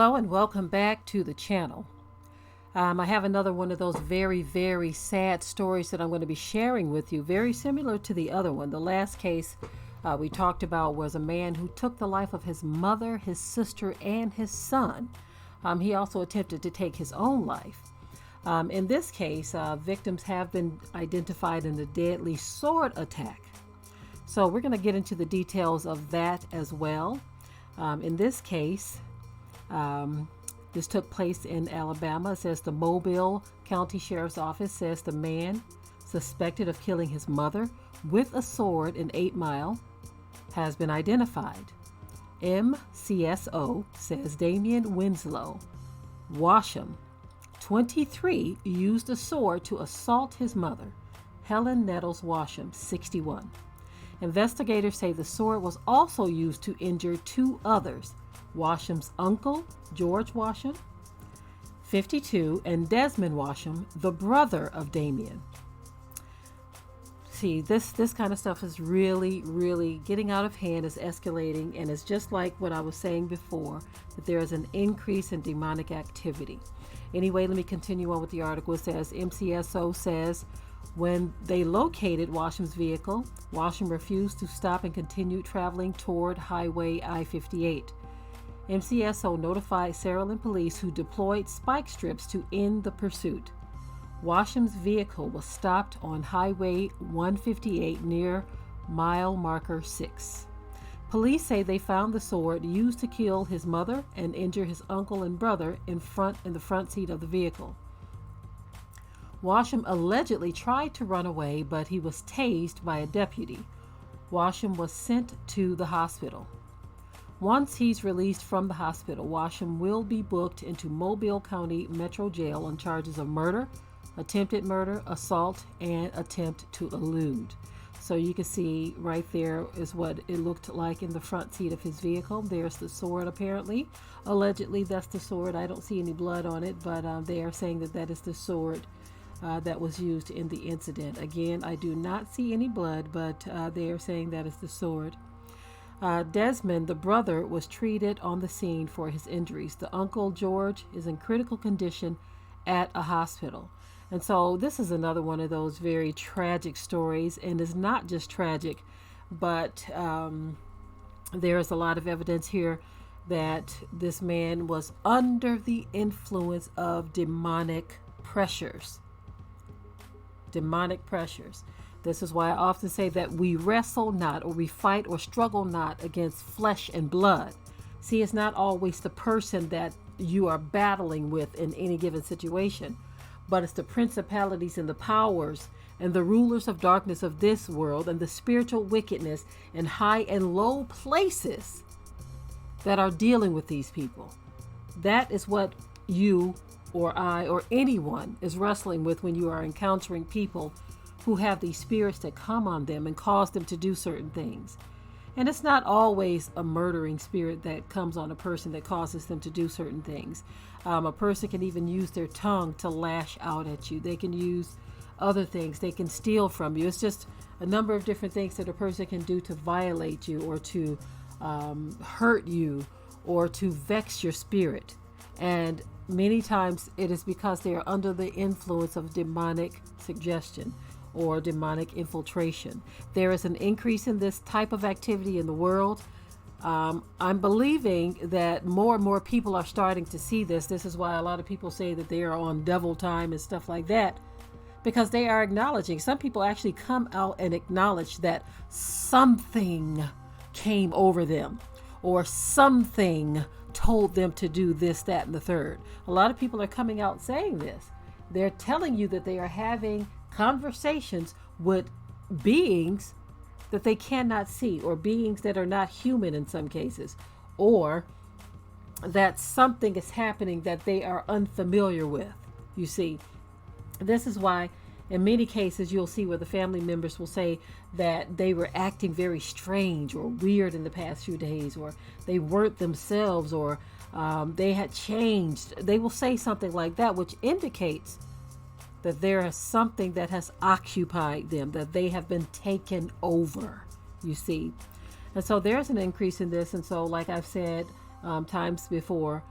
Hello and welcome back to the channel. I have another one of those very, very sad stories that I'm going to be sharing with you, very similar to the other one. The last case we talked about was a man who took the life of his mother, his sister, and his son. He also attempted to take his own life. In this case, victims have been identified in a deadly sword attack. So we're going to get into the details of that as well. In this case, this took place in Alabama. It says the Mobile County Sheriff's Office says the man suspected of killing his mother with a sword in 8 Mile has been identified. MCSO says Damian Winslow Washam, 23, used a sword to assault his mother, Helen Nettles Washam, 61. Investigators say the sword was also used to injure 2 others, Washam's uncle, George Washam, 52, and Desmond Washam, the brother of Damian. See, this kind of stuff is really getting out of hand, is escalating, and it's just like what I was saying before, that there is an increase in demonic activity. Anyway, let me continue on with the article. It says MCSO says when they located Washam's vehicle, Washam refused to stop and continued traveling toward Highway I-58. MCSO notified Saraland police, who deployed spike strips to end the pursuit. Washam's vehicle was stopped on Highway 158 near mile marker 6. Police say they found the sword used to kill his mother and injure his uncle and brother in the front seat of the vehicle. Washam allegedly tried to run away, but he was tased by a deputy. Washam was sent to the hospital. Once he's released from the hospital, Washam will be booked into Mobile County Metro Jail on charges of murder, attempted murder, assault, and attempt to elude. So you can see right there is what it looked like in the front seat of his vehicle. There's the sword, apparently. Allegedly, that's the sword. I don't see any blood on it, but they are saying that that is the sword that was used in the incident. Again, I do not see any blood, but they are saying that is the sword. Desmond, the brother, was treated on the scene for his injuries. The uncle, George, is in critical condition at a hospital. And so this is another one of those very tragic stories, and it's not just tragic, but there is a lot of evidence here that this man was under the influence of demonic pressures. Demonic pressures. This is why I often say that we wrestle not, or we fight or struggle not against flesh and blood. See, it's not always the person that you are battling with in any given situation, but it's the principalities and the powers and the rulers of darkness of this world and the spiritual wickedness in high and low places that are dealing with these people. That is what you or I or anyone is wrestling with when you are encountering people who have these spirits that come on them and cause them to do certain things. And it's not always a murdering spirit that comes on a person that causes them to do certain things. A person can even use their tongue to lash out at you. They can use other things. They can steal from you. It's just a number of different things that a person can do to violate you, or to hurt you, or to vex your spirit. And many times it is because they are under the influence of demonic suggestion or demonic infiltration. There is an increase in this type of activity in the world. I'm believing that more and more people are starting to see this. This is why a lot of people say that they are on devil time and stuff like that, because they are acknowledging. Some people actually come out and acknowledge that something came over them, or something told them to do this, that, and the third. A lot of people are coming out saying this. They're telling you that they are having conversations with beings that they cannot see, or beings that are not human in some cases, or that something is happening that they are unfamiliar with. You see, this is why in many cases you'll see where the family members will say that they were acting very strange or weird in the past few days, or they weren't themselves, or they had changed. They will say something like that, which indicates that there is something that has occupied them, that they have been taken over, you see. And so there's an increase in this. And so, like I've said times before,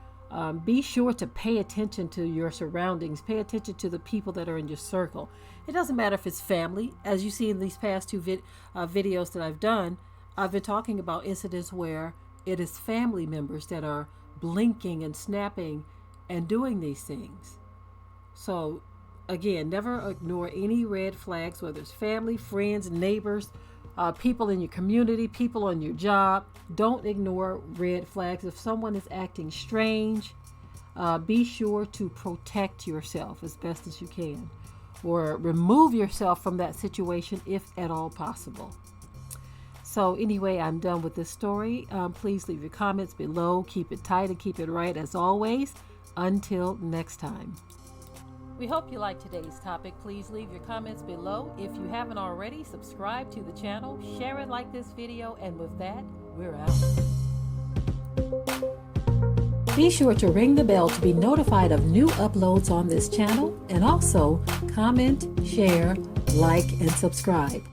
Be sure to pay attention to your surroundings. Pay attention to the people that are in your circle. It doesn't matter if it's family. As you see in these past two videos that I've done, I've been talking about incidents where it is family members that are blinking and snapping and doing these things. So again, never ignore any red flags, whether it's family, friends, neighbors, people in your community, people on your job. Don't ignore red flags. If someone is acting strange, be sure to protect yourself as best as you can, or remove yourself from that situation if at all possible. So anyway, I'm done with this story. Please leave your comments below. Keep it tight and keep it right as always. Until next time. We hope you liked today's topic. Please leave your comments below. If you haven't already, subscribe to the channel, share it like this video, and with that, we're out. Be sure to ring the bell to be notified of new uploads on this channel, and also comment, share, like, and subscribe.